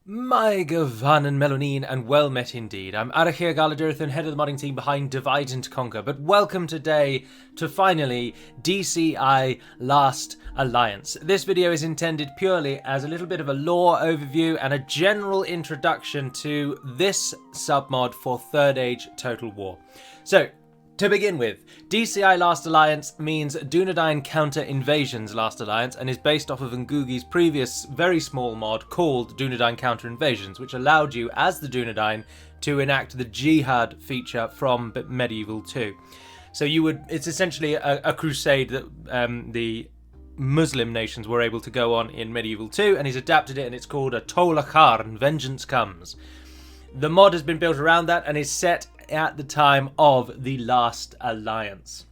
My Gavan and Melonine, and well met indeed. I'm Aragorn Company, head of the modding team behind Divide and Conquer, but welcome today to finally DCI Last Alliance. This video is intended purely as a little bit of a lore overview and a general introduction to this submod for Third Age Total War. So, to begin with, DCI Last Alliance means Dunedain Counter Invasions Last Alliance and is based off of Ngugi's previous very small mod called Dunedain Counter Invasions, which allowed you, as the Dunedain, to enact the Jihad feature from Medieval 2. So it's essentially a crusade that the Muslim nations were able to go on in Medieval 2, and he's adapted it and it's called a Tolakharn, Vengeance Comes. The mod has been built around that and is set at the time of the Last Alliance.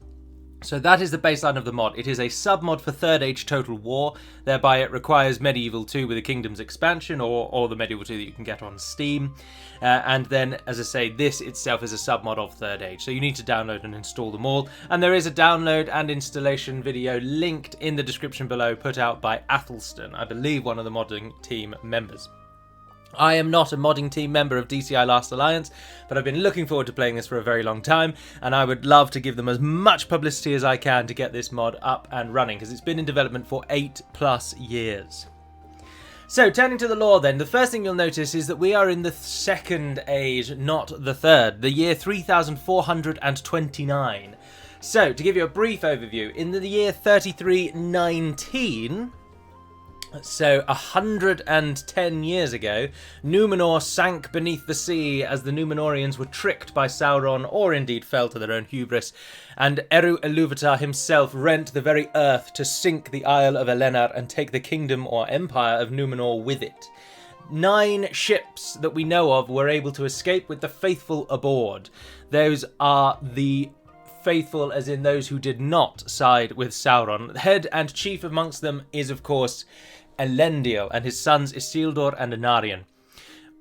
So that is the baseline of the mod. It is a submod for Third Age Total War, thereby it requires Medieval 2 with a Kingdoms expansion or the Medieval 2 that you can get on Steam. And then, as I say, this itself is a submod of Third Age. So you need to download and install them all. And there is a download and installation video linked in the description below, put out by Athelstan, I believe one of the modding team members. I am not a modding team member of DCI Last Alliance, but I've been looking forward to playing this for a very long time, and I would love to give them as much publicity as I can to get this mod up and running, because it's been in development for 8+ years. So, turning to the lore then, the first thing you'll notice is that we are in the Second Age, not the Third, the year 3429. So, to give you a brief overview, in the year 3319... So, 110 years ago, Numenor sank beneath the sea as the Numenoreans were tricked by Sauron, or indeed fell to their own hubris, and Eru Ilúvatar himself rent the very earth to sink the Isle of Elenar and take the kingdom or empire of Numenor with it. 9 ships that we know of were able to escape with the faithful aboard. Those are the faithful as in those who did not side with Sauron. Head and chief amongst them is, of course, Elendil and his sons Isildur and Anarion.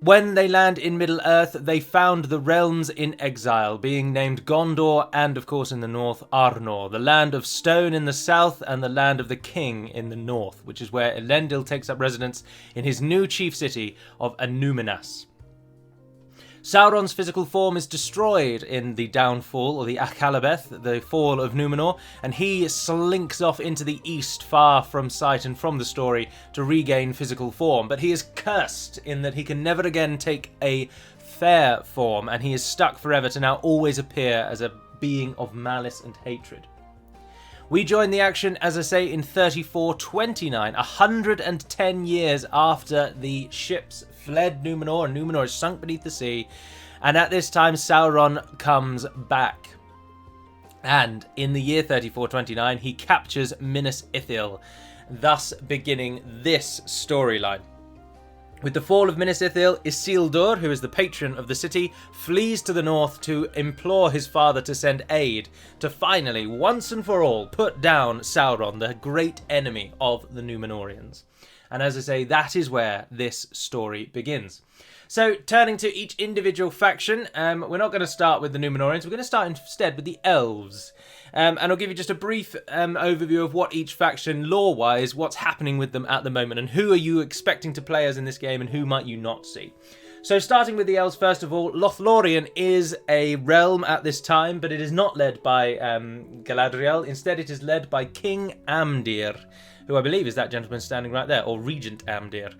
When they land in Middle-earth, they found the realms in exile, being named Gondor and, of course, in the north, Arnor, the land of stone in the south and the land of the king in the north, which is where Elendil takes up residence in his new chief city of Annúminas. Sauron's physical form is destroyed in the downfall, or the Akhalabeth, the fall of Numenor, and he slinks off into the east, far from sight and from the story, to regain physical form. But he is cursed in that he can never again take a fair form, and he is stuck forever to now always appear as a being of malice and hatred. We join the action, as I say, in 3429, 110 years after the ships fled Numenor, and Numenor is sunk beneath the sea, and at this time Sauron comes back. And in the year 3429, he captures Minas Ithil, thus beginning this storyline. With the fall of Minas Ithil, Isildur, who is the patron of the city, flees to the north to implore his father to send aid to finally, once and for all, put down Sauron, the great enemy of the Numenoreans. And as I say, that is where this story begins. So, turning to each individual faction, we're not going to start with the Numenoreans, we're going to start instead with the Elves. And I'll give you just a brief overview of what each faction, lore-wise, what's happening with them at the moment, and who are you expecting to play as in this game, and who might you not see. So starting with the Elves, first of all, Lothlorien is a realm at this time, but it is not led by Galadriel. Instead, it is led by King Amdir, who I believe is that gentleman standing right there, or Regent Amdir.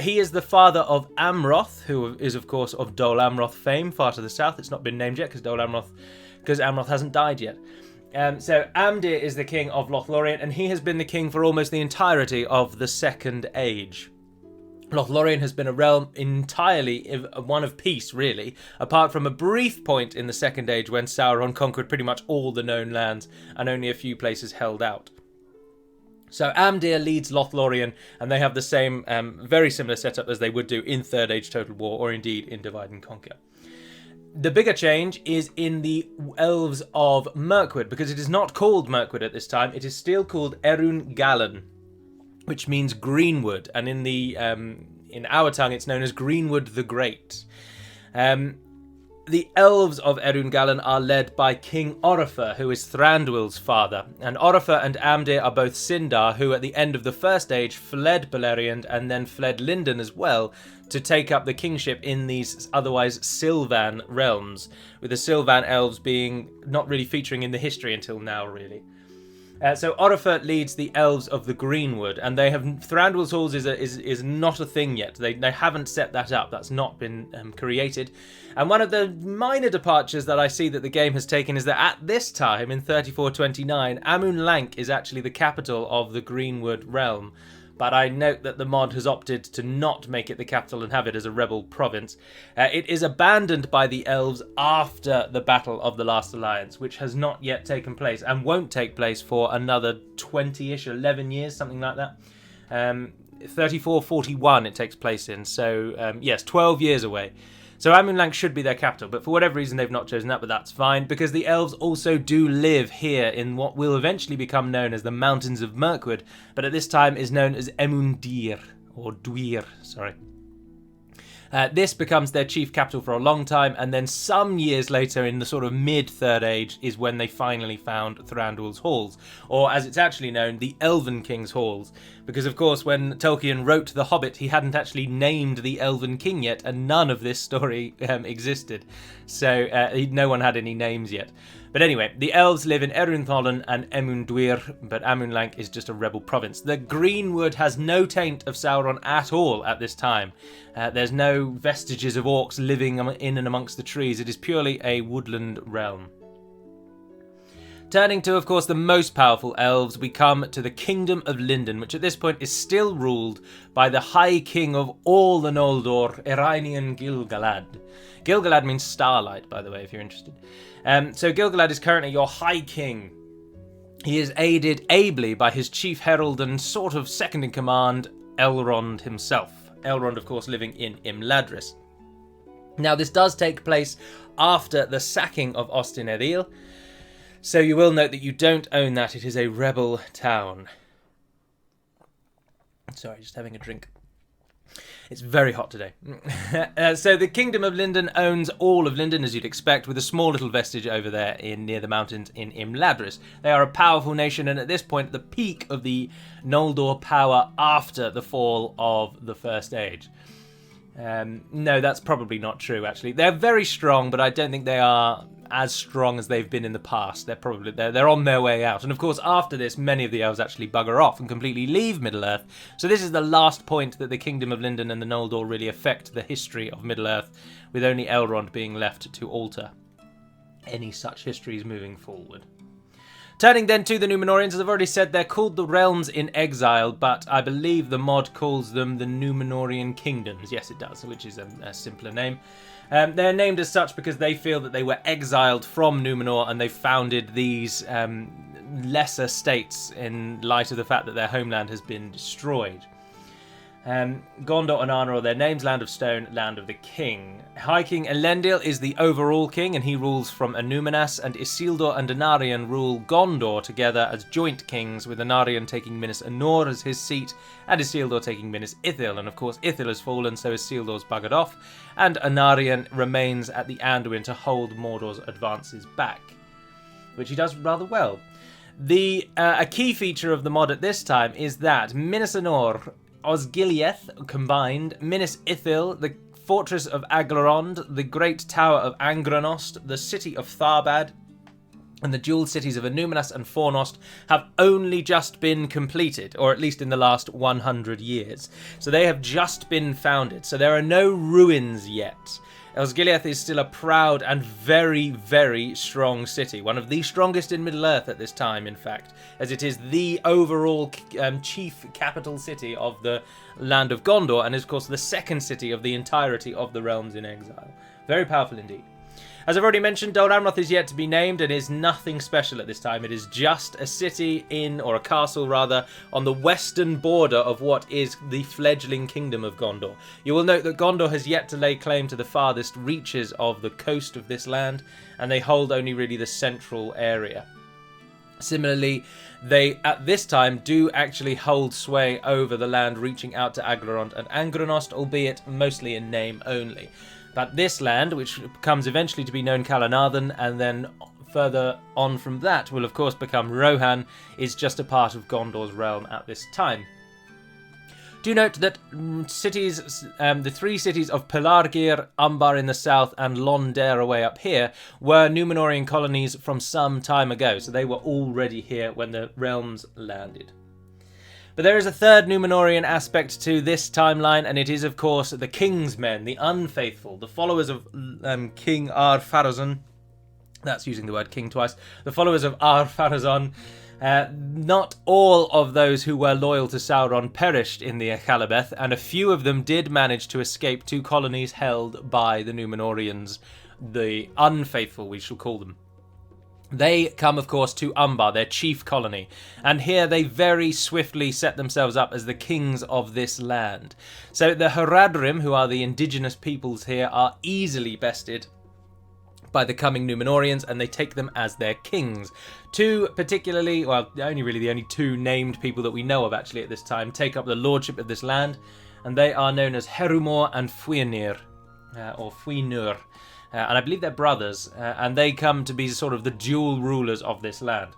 He is the father of Amroth, who is, of course, of Dol Amroth fame, far to the south. It's not been named yet, because Amroth hasn't died yet. So Amdir is the king of Lothlorien, and he has been the king for almost the entirety of the Second Age. Lothlorien has been a realm entirely one of peace, really, apart from a brief point in the Second Age when Sauron conquered pretty much all the known lands and only a few places held out. So Amdir leads Lothlorien, and they have the same, very similar setup as they would do in Third Age Total War, or indeed in Divide and Conquer. The bigger change is in the Elves of Mirkwood, because it is not called Mirkwood at this time. It is still called Erun Galan, which means Greenwood, and in our tongue it's known as Greenwood the Great. The Elves of Erungallen are led by King Orifer, who is Thranduil's father. And Orifer and Amdir are both Sindar, who at the end of the First Age fled Beleriand and then fled Lindon as well to take up the kingship in these otherwise Sylvan realms, with the Sylvan elves being not really featuring in the history until now, really. So Orifer leads the Elves of the Greenwood, and they have Thranduil's Halls is not a thing yet. They haven't set that up. That's not been created. And one of the minor departures that I see that the game has taken is that at this time, in 3429, Amun Lank is actually the capital of the Greenwood realm. But I note that the mod has opted to not make it the capital and have it as a rebel province. It is abandoned by the elves after the Battle of the Last Alliance, which has not yet taken place and won't take place for another 20-ish, 11 years, something like that. 3441 it takes place in, so yes, 12 years away. So Amun Lank should be their capital, but for whatever reason they've not chosen that, but that's fine, because the elves also do live here in what will eventually become known as the Mountains of Mirkwood, but at this time is known as Emundir, or Dwir, sorry. This becomes their chief capital for a long time, and then some years later, in the sort of mid-Third Age, is when they finally found Thranduil's Halls, or as it's actually known, the Elven King's Halls. Because, of course, when Tolkien wrote The Hobbit, he hadn't actually named the Elven King yet, and none of this story existed. So no one had any names yet. But anyway, the elves live in Erungallen and Emundir, but Amun Lank is just a rebel province. The Greenwood has no taint of Sauron at all at this time. There's no vestiges of orcs living in and amongst the trees. It is purely a woodland realm. Turning to, of course, the most powerful elves, we come to the Kingdom of Lindon, which at this point is still ruled by the High King of all the Noldor, Ereinion Gil-galad. Gil-galad means starlight, by the way, if you're interested. So Gil-galad is currently your High King. He is aided ably by his chief herald and sort of second-in-command, Elrond himself. Elrond, of course, living in Imladris. Now, this does take place after the sacking of Ostin Edil, so you will note that you don't own that. It is a rebel town. Sorry, just having a drink. It's very hot today. So the Kingdom of Lindon owns all of Lindon, as you'd expect, with a small little vestige over there near the mountains in Imladris. They are a powerful nation, and at this point, at the peak of the Noldor power after the fall of the First Age. No, that's probably not true, actually. They're very strong, but I don't think they are as strong as they've been in the past. They're on their way out. And of course, after this, many of the elves actually bugger off and completely leave Middle-earth. So this is the last point that the Kingdom of Lindon and the Noldor really affect the history of Middle-earth, with only Elrond being left to alter any such histories moving forward. Turning then to the Numenoreans, as I've already said, they're called the Realms in Exile, but I believe the mod calls them the Numenorean Kingdoms. Yes, it does, which is a simpler name. They're named as such because they feel that they were exiled from Numenor and they founded these lesser states in light of the fact that their homeland has been destroyed. Gondor and Arnor are their names, Land of Stone, Land of the King. High King Elendil is the overall king, and he rules from Annúminas, and Isildur and Anarion rule Gondor together as joint kings, with Anarion taking Minas Anor as his seat, and Isildur taking Minas Ithil. And of course, Ithil has fallen, so Isildur's buggered off, and Anarion remains at the Anduin to hold Mordor's advances back, which he does rather well. A key feature of the mod at this time is that Minas Anor, Osgiliath combined, Minas Ithil, the fortress of Aglarond, the great tower of Angranost, the city of Tharbad, and the dual cities of Annúminas and Fornost have only just been completed, or at least in the last 100 years. So they have just been founded, so there are no ruins yet. Osgiliath is still a proud and very, very strong city. One of the strongest in Middle-earth at this time, in fact, as it is the overall chief capital city of the land of Gondor, and is, of course, the second city of the entirety of the Realms in Exile. Very powerful indeed. As I've already mentioned, Dol Amroth is yet to be named and is nothing special at this time. It is just a city or a castle rather, on the western border of what is the fledgling kingdom of Gondor. You will note that Gondor has yet to lay claim to the farthest reaches of the coast of this land, and they hold only really the central area. Similarly, they, at this time, do actually hold sway over the land reaching out to Aglarond and Angranost, albeit mostly in name only. But this land, which comes eventually to be known Calanathan, and then further on from that will of course become Rohan, is just a part of Gondor's realm at this time. Do note that cities, the three cities of Pelargir, Umbar in the south, and Londere away up here, were Numenorean colonies from some time ago, so they were already here when the realms landed. But there is a third Numenorean aspect to this timeline, and it is, of course, the King's Men, the unfaithful, the followers of King Ar-Pharazôn. That's using the word king twice. The followers of Ar-Pharazôn. Not all of those who were loyal to Sauron perished in the Akhalabeth, and a few of them did manage to escape to colonies held by the Numenoreans, the unfaithful, we shall call them. They come, of course, to Umbar, their chief colony, and here they very swiftly set themselves up as the kings of this land. So the Haradrim, who are the indigenous peoples here, are easily bested by the coming Numenoreans, and they take them as their kings. Two particularly, well, the only two named people that we know of actually at this time, take up the lordship of this land, and they are known as Herumor and Fuinir, or Fuinur. And I believe they're brothers, and they come to be sort of the dual rulers of this land.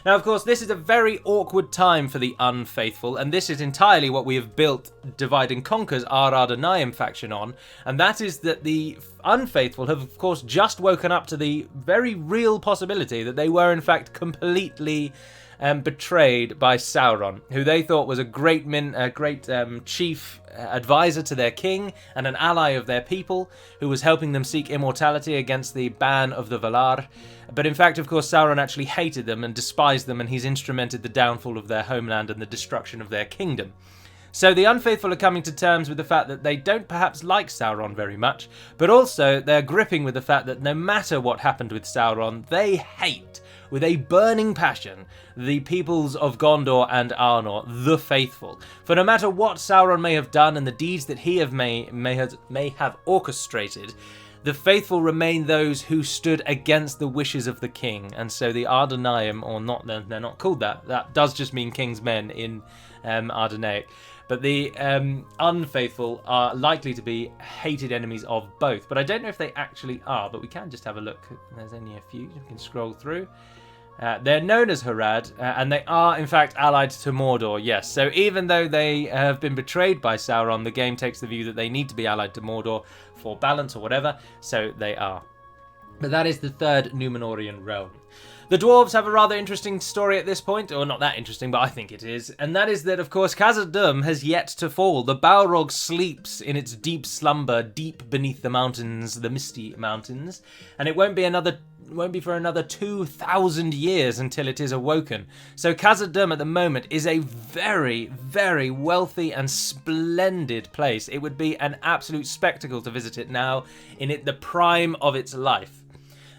Now, of course, this is a very awkward time for the unfaithful, and this is entirely what we have built Divide and Conquer's Ar-Adonayim faction on, and that is that the unfaithful have, of course, just woken up to the very real possibility that they were, in fact, completely betrayed by Sauron, who they thought was a great chief advisor to their king and an ally of their people, who was helping them seek immortality against the ban of the Valar. But in fact, of course, Sauron actually hated them and despised them, and he's instrumented the downfall of their homeland and the destruction of their kingdom. So the unfaithful are coming to terms with the fact that they don't perhaps like Sauron very much, but also they're gripping with the fact that no matter what happened with Sauron, they hate, with a burning passion, the peoples of Gondor and Arnor, the faithful. For no matter what Sauron may have done and the deeds that he may have orchestrated, the faithful remain those who stood against the wishes of the king. And so the Ardonayim, or not, they're not called that. That does just mean king's men in Ardonaic. But the unfaithful are likely to be hated enemies of both. But I don't know if they actually are, but we can just have a look. There's only a few. We can scroll through. They're known as Harad, and they are, in fact, allied to Mordor, yes. So even though they have been betrayed by Sauron, the game takes the view that they need to be allied to Mordor for balance or whatever, so they are. But that is the third Numenorean realm. The dwarves have a rather interesting story at this point, or not that interesting, but I think it is, and that is that, of course, Khazad-dûm has yet to fall. The Balrog sleeps in its deep slumber, deep beneath the mountains, the misty mountains, and it won't be for another 2,000 years until it is awoken. So Khazad-dûm at the moment is a very, very wealthy and splendid place. It would be an absolute spectacle to visit it now, in the prime of its life.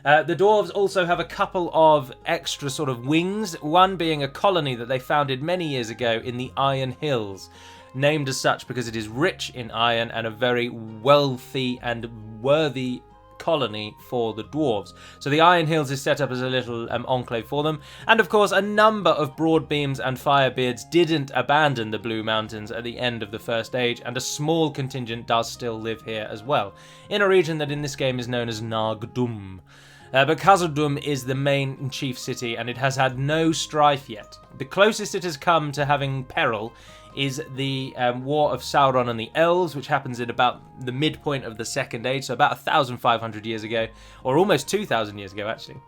The dwarves also have a couple of extra sort of wings, one being a colony that they founded many years ago in the Iron Hills, named as such because it is rich in iron and a very wealthy and worthy colony for the dwarves. So the Iron Hills is set up as a little enclave for them, and of course a number of Broadbeams and Firebeards didn't abandon the Blue Mountains at the end of the First Age, and a small contingent does still live here as well, in a region that in this game is known as Nagdum. But Khazad-dûm is the main chief city, and it has had no strife yet. The closest it has come to having peril is the War of Sauron and the Elves, which happens at about the midpoint of the Second Age, so about 1,500 years ago, or almost 2,000 years ago, actually.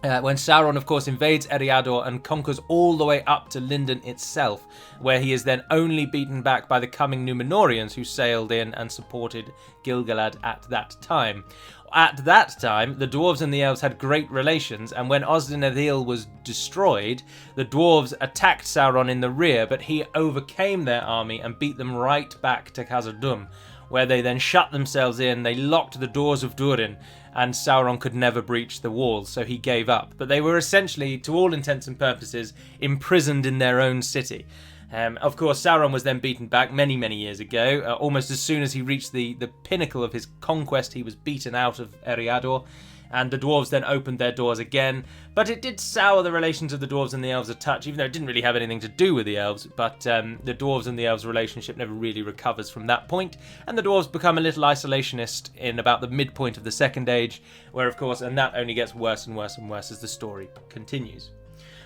When Sauron, of course, invades Eriador and conquers all the way up to Lindon itself, where he is then only beaten back by the coming Numenoreans who sailed in and supported Gil-galad at that time. At that time, the dwarves and the elves had great relations, and when Osden-Edhil was destroyed, the dwarves attacked Sauron in the rear, but he overcame their army and beat them right back to Khazad-dûm, where they then shut themselves in. They locked the doors of Durin, and Sauron could never breach the walls, so he gave up. But they were essentially, to all intents and purposes, imprisoned in their own city. Of course, Sauron was then beaten back many, many years ago. Almost as soon as he reached the pinnacle of his conquest, he was beaten out of Eriador. and the dwarves then opened their doors again. But it did sour the relations of the dwarves and the elves a touch, even though it didn't really have anything to do with the elves. But the dwarves and the elves' relationship never really recovers from that point, and the dwarves become a little isolationist in about the midpoint of the Second Age, where, of course, and that only gets worse and worse and worse as the story continues.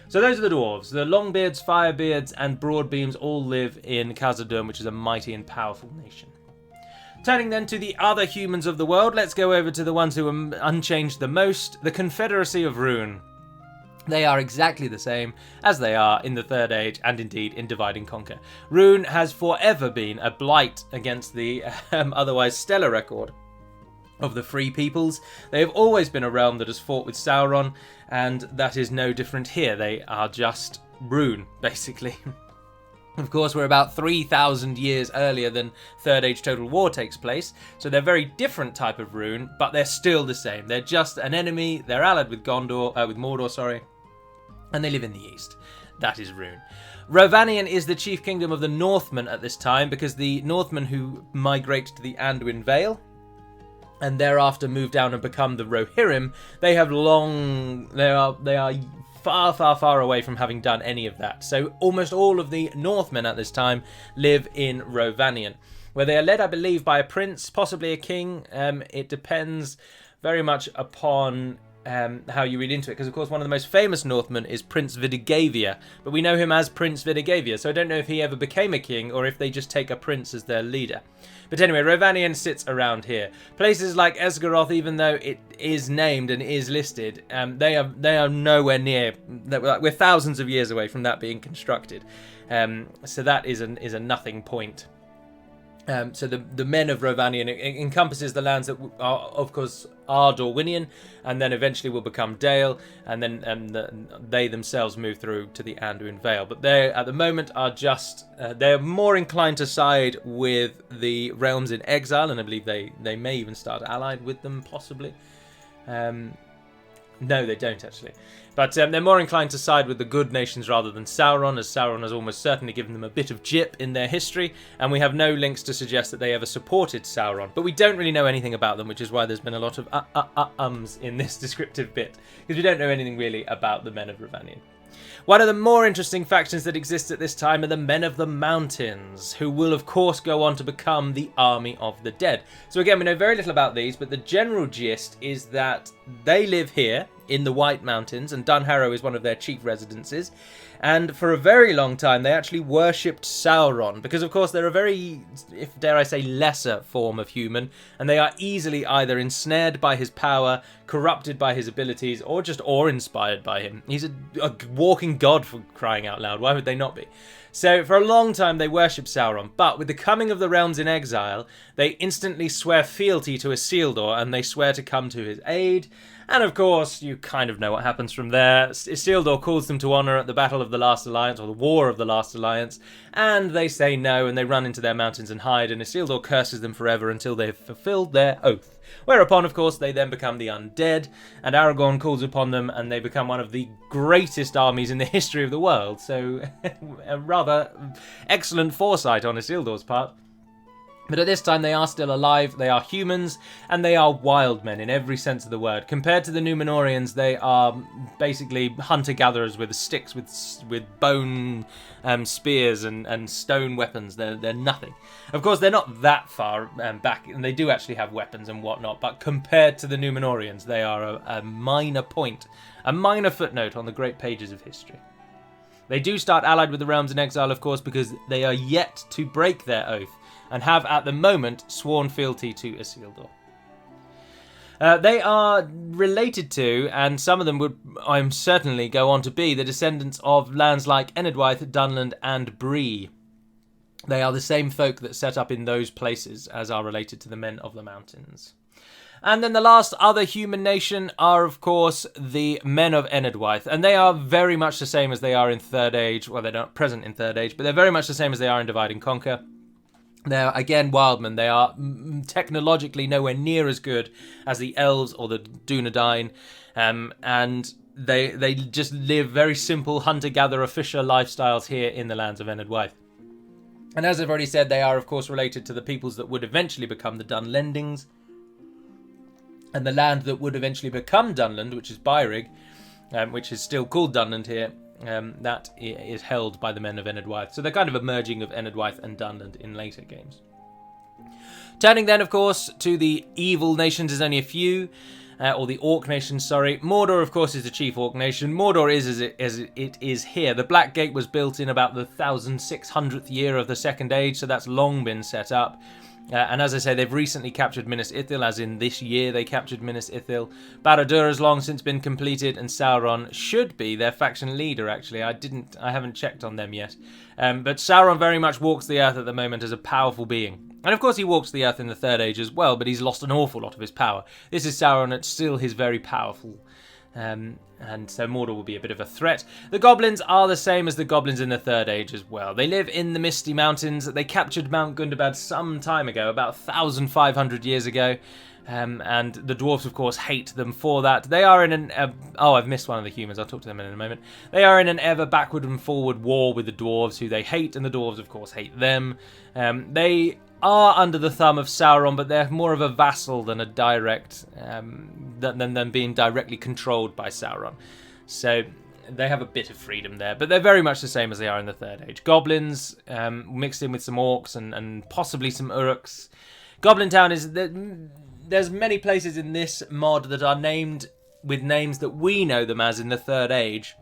So those are the dwarves. The Longbeards, Firebeards, and Broadbeams all live in Khazad-dûm, which is a mighty and powerful nation. Turning then to the other humans of the world, let's go over to the ones who are unchanged the most, the Confederacy of Rhûn. They are exactly the same as they are in the Third Age and indeed in Divide and Conquer. Rhûn has forever been a blight against the otherwise stellar record of the Free Peoples. They have always been a realm that has fought with Sauron, and that is no different here. They are just Rhûn, basically. Of course, we're about 3,000 years earlier than Third Age Total War takes place, so they're a very different type of Rhûn, but they're still the same. They're just an enemy. They're allied with Mordor, and they live in the east. That is Rhûn. Rovanion is the chief kingdom of the Northmen at this time, because the Northmen who migrate to the Anduin Vale and thereafter move down and become the Rohirrim, they are far away from having done any of that. So almost all of the Northmen at this time live in Rovanion, where they are led, I believe, by a prince, possibly a king. It depends very much upon how you read into it, because of course one of the most famous Northmen is Prince Videgavia, but we know him as Prince Videgavia, so I don't know if he ever became a king or if they just take a prince as their leader. But anyway, Rovanion sits around here. Places like Esgaroth, even though it is named and is listed, they are nowhere near. We're thousands of years away from that being constructed, so that is a nothing point. So the men of Rovanion encompasses the lands that are, of course, are Dorwinion, and then eventually will become Dale, and then they themselves move through to the Anduin Vale. But they, at the moment, are just they're more inclined to side with the realms in exile, and I believe they may even start allied with them, possibly. No, they don't, actually. But they're more inclined to side with the good nations rather than Sauron, as Sauron has almost certainly given them a bit of jip in their history, and we have no links to suggest that they ever supported Sauron. But we don't really know anything about them, which is why there's been a lot of ums in this descriptive bit, because we don't know anything really about the men of Rovanion. One of the more interesting factions that exist at this time are the Men of the Mountains, who will of course go on to become the Army of the Dead. So again, we know very little about these, but the general gist is that they live here in the White Mountains, and Dunharrow is one of their chief residences. And for a very long time, they actually worshipped Sauron, because of course they're a very, if dare I say, lesser form of human, and they are easily either ensnared by his power, corrupted by his abilities, or just awe-inspired by him. He's a walking god, for crying out loud. Why would they not be? So for a long time they worshipped Sauron, but with the coming of the realms in exile, they instantly swear fealty to Isildur, and they swear to come to his aid. And of course, you kind of know what happens from there. Isildur calls them to honour at the Battle of the Last Alliance, or the War of the Last Alliance, and they say no, and they run into their mountains and hide, and Isildur curses them forever until they've fulfilled their oath. Whereupon, of course, they then become the undead, and Aragorn calls upon them, and they become one of the greatest armies in the history of the world. So, a rather excellent foresight on Isildur's part. But at this time, they are still alive, they are humans, and they are wild men in every sense of the word. Compared to the Numenoreans, they are basically hunter-gatherers with sticks, with bone spears and stone weapons. They're nothing. Of course, they're not that far back, and they do actually have weapons and whatnot, but compared to the Numenoreans, they are a minor point, a minor footnote on the great pages of history. They do start allied with the realms in exile, of course, because they are yet to break their oath, and have at the moment sworn fealty to Isildur. They are related to, and some of them would, I'm certainly, go on to be, the descendants of lands like Enedwaith, Dunland and Bree. They are the same folk that set up in those places as are related to the Men of the Mountains. And then the last other human nation are, of course, the Men of Enedwaith. And they are very much the same as they are in Third Age. Well, they're not present in Third Age, but they're very much the same as they are in Divide and Conquer. They're, again, wildmen. They are technologically nowhere near as good as the Elves or the Dunedain. And they just live very simple hunter-gatherer fisher lifestyles here in the lands of Enedwaith. And as I've already said, they are, of course, related to the peoples that would eventually become the Dunlendings. And the land that would eventually become Dunland, which is Byrigg, which is still called Dunland here, that is held by the men of Enedwaith. So they're kind of a merging of Enedwaith and Dunland in later games. Turning then, of course, to the evil nations, there's only a few. Or the Orc nation, sorry. Mordor, of course, is the chief Orc nation. Mordor is as it is here. The Black Gate was built in about the 1600th year of the Second Age, so that's long been set up. And as I say, they've recently captured Minas Ithil, as in this year they captured Minas Ithil. Barad-dûr has long since been completed, and Sauron should be their faction leader, actually. I haven't checked on them yet. But Sauron very much walks the earth at the moment as a powerful being. And of course he walks the earth in the Third Age as well, but he's lost an awful lot of his power. This is Sauron, it's still his very powerful. And so Mordor will be a bit of a threat. The goblins are the same as the goblins in the Third Age as well. They live in the Misty Mountains. They captured Mount Gundabad some time ago, about 1,500 years ago. And the dwarves, of course, hate them for that. They are in an... I've missed one of the humans. I'll talk to them in a moment. They are in an ever backward and forward war with the dwarves, who they hate, and the dwarves, of course, hate them. They are under the thumb of Sauron, but they're more of a vassal than a direct... than being directly controlled by Sauron. So they have a bit of freedom there, but they're very much the same as they are in the Third Age. Goblins, mixed in with some orcs and possibly some uruks. Goblin Town is... There's many places in this mod that are named with names that we know them as in the Third Age,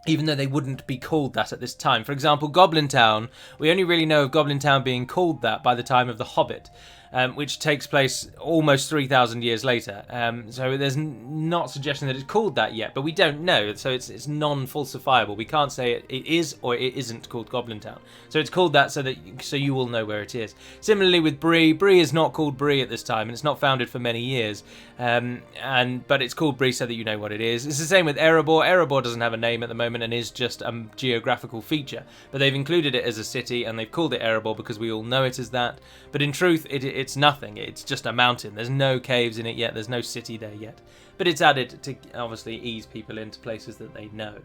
even though they wouldn't be called that at this time. For example, Goblin Town, we only really know of Goblin Town being called that by the time of The Hobbit, which takes place almost 3,000 years later. So there's not suggestion that it's called that yet, but we don't know, so it's non-falsifiable. We can't say it is or it isn't called Goblin Town. So it's called that so you will know where it is. Similarly with Bree, Bree is not called Bree at this time, and it's not founded for many years. But it's called Bree so that you know what it is. It's the same with Erebor. Erebor doesn't have a name at the moment and is just a geographical feature, but they've included it as a city and they've called it Erebor because we all know it as that. But in truth, it's nothing. It's just a mountain. There's no caves in it yet. There's no city there yet. But it's added to obviously ease people into places that they know.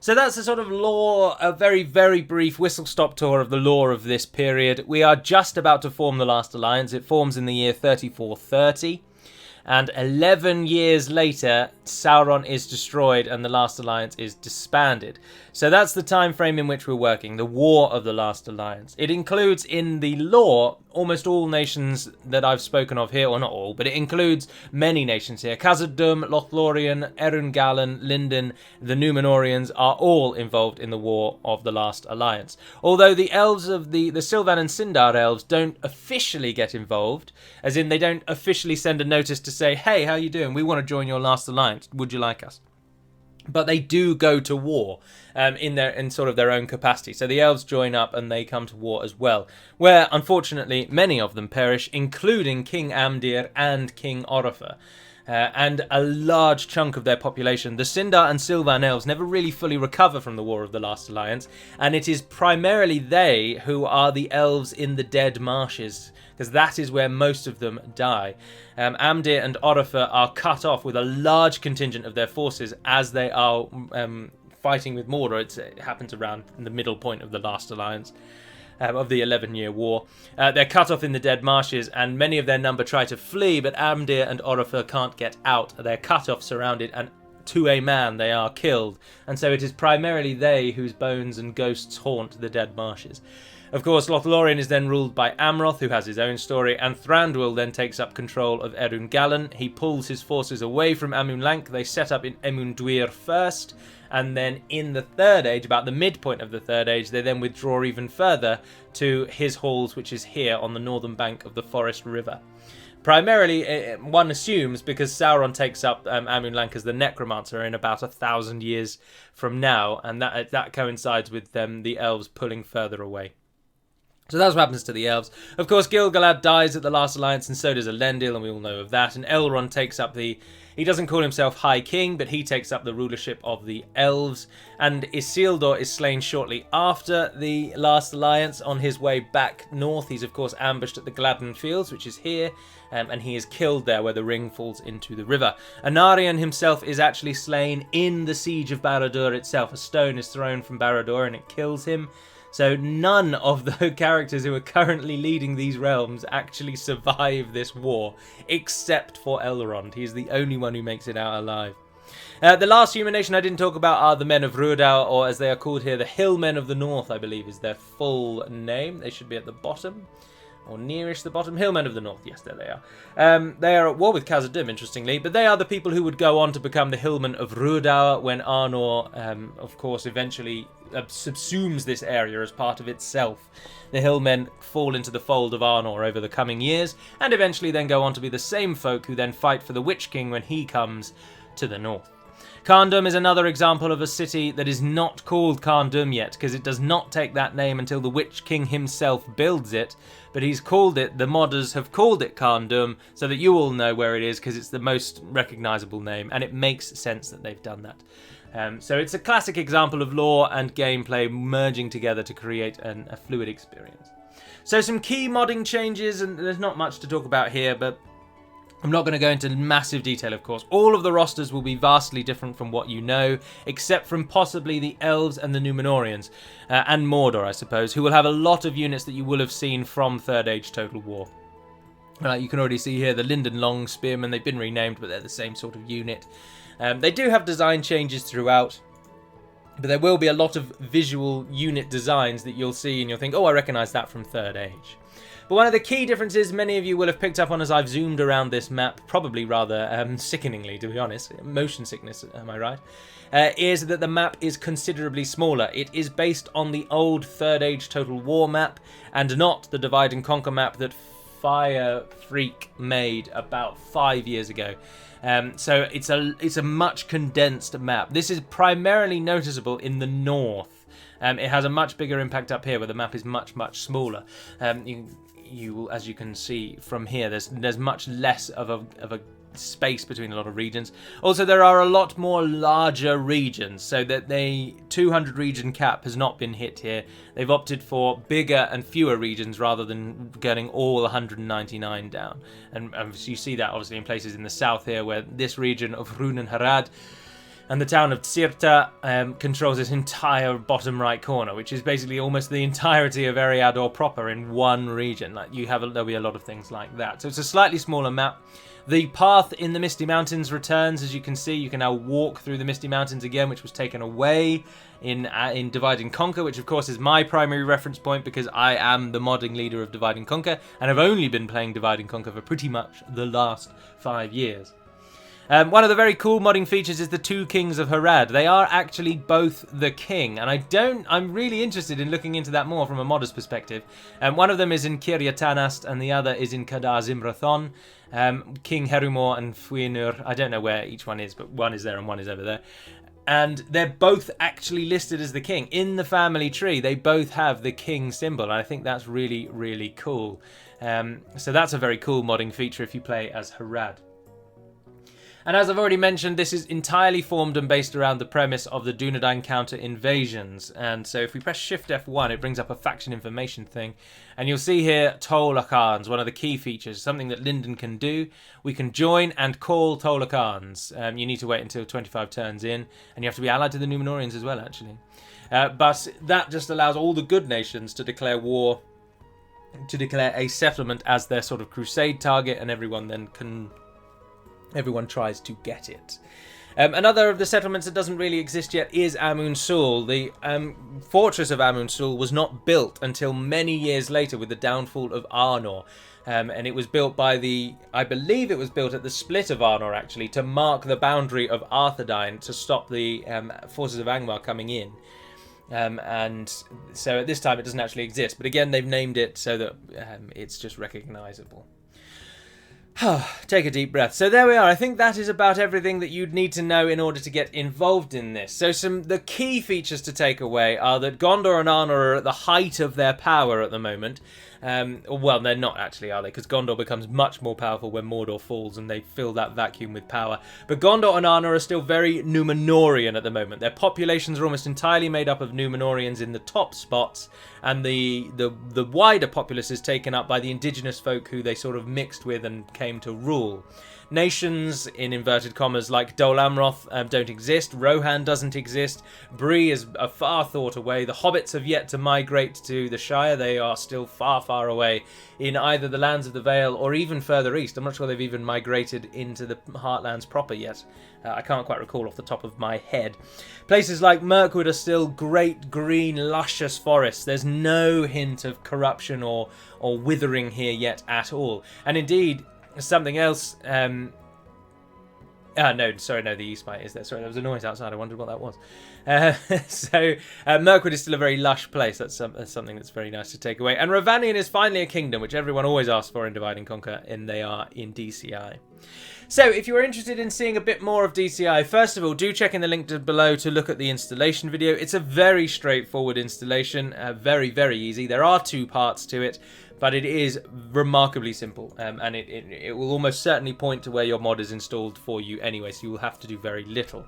So that's a sort of lore, a very, very brief whistle-stop tour of the lore of this period. We are just about to form the Last Alliance. It forms in the year 3430. And 11 years later, Sauron is destroyed and the Last Alliance is disbanded. So that's the time frame in which we're working, the War of the Last Alliance. It includes in the lore almost all nations that I've spoken of here, or not all, but it includes many nations here. Khazad-dûm, Lothlorien, Erungallan, Lindon, the Numenoreans are all involved in the War of the Last Alliance. Although the elves of the Sylvan and Sindar elves don't officially get involved, as in they don't officially send a notice to say, hey, how you doing? We want to join your Last Alliance. Would you like us? But they do go to war in sort of their own capacity. So the elves join up and they come to war as well, where unfortunately many of them perish, including King Amdir and King Orofer. And a large chunk of their population. The Sindar and Sylvan elves never really fully recover from the War of the Last Alliance, and it is primarily they who are the elves in the Dead Marshes, because that is where most of them die. Amdir and Orofer are cut off with a large contingent of their forces as they are fighting with Mordor. It happens around the middle point of the Last Alliance. Of the 11-year war. They're cut off in the Dead Marshes, and many of their number try to flee, but Amdir and Orofer can't get out. They're cut off, surrounded, and to a man they are killed. And so it is primarily they whose bones and ghosts haunt the Dead Marshes. Of course, Lothlorien is then ruled by Amroth, who has his own story, and Thranduil then takes up control of Erungallan. He pulls his forces away from Amun-Lanc. They set up in Emun-Dwyer first, and then in the Third Age, about the midpoint of the Third Age, they then withdraw even further to his halls, which is here on the northern bank of the Forest River. Primarily, one assumes, because Sauron takes up Amun-Lanc as the Necromancer in about 1,000 years from now, and that coincides with the elves pulling further away. So that's what happens to the elves. Of course, Gil-galad dies at the Last Alliance, and so does Elendil, and we all know of that. And Elrond takes up he doesn't call himself High King, but he takes up the rulership of the elves. And Isildur is slain shortly after the Last Alliance on his way back north. He's, of course, ambushed at the Gladden Fields, which is here, and he is killed there where the ring falls into the river. Anarion himself is actually slain in the siege of Barad-dûr itself. A stone is thrown from Barad-dûr and it kills him. So none of the characters who are currently leading these realms actually survive this war, except for Elrond. He's the only one who makes it out alive. The last human nation I didn't talk about are the men of Rhudaur, or as they are called here, the Hillmen of the North, I believe is their full name. They should be at the bottom, or nearish the bottom. Hillmen of the North, yes, there they are. They are at war with Khazad-dûm, interestingly, but they are the people who would go on to become the Hillmen of Rhudaur when Arnor, of course, eventually subsumes this area as part of itself. The Hillmen fall into the fold of Arnor over the coming years, and eventually then go on to be the same folk who then fight for the Witch King when he comes to the north. Carndum is another example of a city that is not called Carndum yet, because it does not take that name until the Witch King himself builds it, but he's called it, the modders have called it Carndum, so that you all know where it is, because it's the most recognisable name, and it makes sense that they've done that. So it's a classic example of lore and gameplay merging together to create a fluid experience. So some key modding changes, and there's not much to talk about here, but I'm not going to go into massive detail, of course. All of the rosters will be vastly different from what you know, except from possibly the Elves and the Numenoreans, and Mordor, I suppose, who will have a lot of units that you will have seen from Third Age Total War. You can already see here the Lindon Long Spearmen. They've been renamed, but they're the same sort of unit. They do have design changes throughout, but there will be a lot of visual unit designs that you'll see and you'll think, oh, I recognise that from Third Age. But one of the key differences many of you will have picked up on as I've zoomed around this map, probably rather sickeningly, to be honest, motion sickness, am I right, is that the map is considerably smaller. It is based on the old Third Age Total War map, and not the Divide and Conquer map that Fire Freak made about 5 years ago. So it's a much condensed map. This is primarily noticeable in the north. It has a much bigger impact up here, where the map is much smaller. You will, as you can see from here, there's much less of a space between a lot of regions. Also, there are a lot more larger regions, so that the 200 region cap has not been hit here. They've opted for bigger and fewer regions rather than getting all 199 down. And you see that obviously in places in the south here, where this region of Rhûn and Harad and the town of Tsirta controls this entire bottom right corner, which is basically almost the entirety of Eriador proper in one region. There'll be a lot of things like that. So it's a slightly smaller map. The path in the Misty Mountains returns, as you can see. You can now walk through the Misty Mountains again, which was taken away in Divide and Conquer, which of course is my primary reference point, because I am the modding leader of Divide and Conquer, and I've only been playing Divide and Conquer for pretty much the last 5 years. One of the very cool modding features is the two kings of Harad. They are actually both the king, and I'm really interested in looking into that more from a modder's perspective. One of them is in Kirjatanast, and the other is in Kadar Zimrathon. King Herumor and Fuinur, I don't know where each one is, but one is there and one is over there. And they're both actually listed as the king. In the family tree, they both have the king symbol, and I think that's really, really cool. So that's a very cool modding feature if you play as Harad. And as I've already mentioned, this is entirely formed and based around the premise of the Dunedain counter invasions. And so if we press Shift F1, it brings up a faction information thing. And you'll see here Tolakans, one of the key features, something that Lindon can do. We can join and call Tolakans. You need to wait until 25 turns in, and you have to be allied to the Numenoreans as well, actually. But that just allows all the good nations to declare war, to declare a settlement as their sort of crusade target, and everyone tries to get it. Another of the settlements that doesn't really exist yet is Amun Sul. The fortress of Amun Sul was not built until many years later with the downfall of Arnor. And it was built I believe it was built at the split of Arnor, actually, to mark the boundary of Arthedain to stop the forces of Angmar coming in. And so at this time it doesn't actually exist. But again, they've named it so that it's just recognisable. Take a deep breath. So there we are. I think that is about everything that you'd need to know in order to get involved in this. So the key features to take away are that Gondor and Arnor are at the height of their power at the moment. Well, they're not actually, are they? Because Gondor becomes much more powerful when Mordor falls and they fill that vacuum with power. But Gondor and Arnor are still very Numenorean at the moment. Their populations are almost entirely made up of Numenoreans in the top spots, and the wider populace is taken up by the indigenous folk who they sort of mixed with and came to rule. Nations, in inverted commas, like Dol Amroth don't exist. Rohan doesn't exist. Bree is a far thought away. The hobbits have yet to migrate to the Shire. They are still far, far away in either the lands of the Vale or even further east. I'm not sure they've even migrated into the Heartlands proper yet. I can't quite recall off the top of my head. Places like Mirkwood are still great, green, luscious forests. There's no hint of corruption or withering here yet at all. And indeed, something else. No, the East Might is there. Sorry, there was a noise outside. I wondered what that was. Mirkwood is still a very lush place. That's something that's very nice to take away. And Ravanion is finally a kingdom, which everyone always asks for in Divide and Conquer, and they are in DCI. So, if you're interested in seeing a bit more of DCI, first of all, do check in the link below to look at the installation video. It's a very straightforward installation, very, very easy. There are 2 parts to it, but it is remarkably simple, and it will almost certainly point to where your mod is installed for you anyway, so you will have to do very little.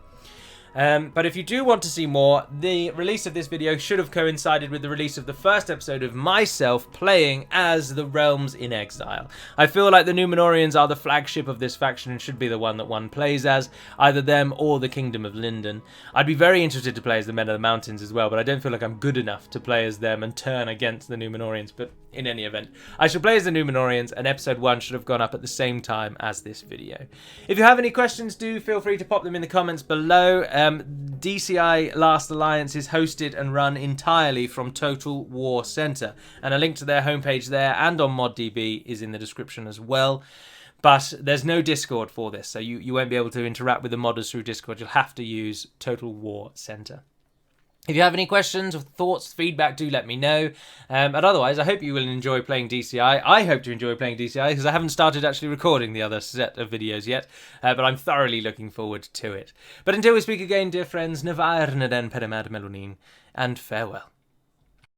But if you do want to see more, the release of this video should have coincided with the release of the first episode of myself playing as the Realms in Exile. I feel like the Numenoreans are the flagship of this faction and should be the one that one plays as, either them or the Kingdom of Lindon. I'd be very interested to play as the Men of the Mountains as well, but I don't feel like I'm good enough to play as them and turn against the Numenoreans, but in any event, I shall play as the Numenoreans, and episode 1 should have gone up at the same time as this video. If you have any questions, do feel free to pop them in the comments below. DCI Last Alliance is hosted and run entirely from Total War Center, and a link to their homepage there and on ModDB is in the description as well. But there's no Discord for this, so you won't be able to interact with the modders through Discord. You'll have to use Total War Center. If you have any questions or thoughts, feedback, do let me know. And otherwise, I hope you will enjoy playing DCI. I hope to enjoy playing DCI because I haven't started actually recording the other set of videos yet, but I'm thoroughly looking forward to it. But until we speak again, dear friends, Nevair Naden Perimad Melonin, and farewell.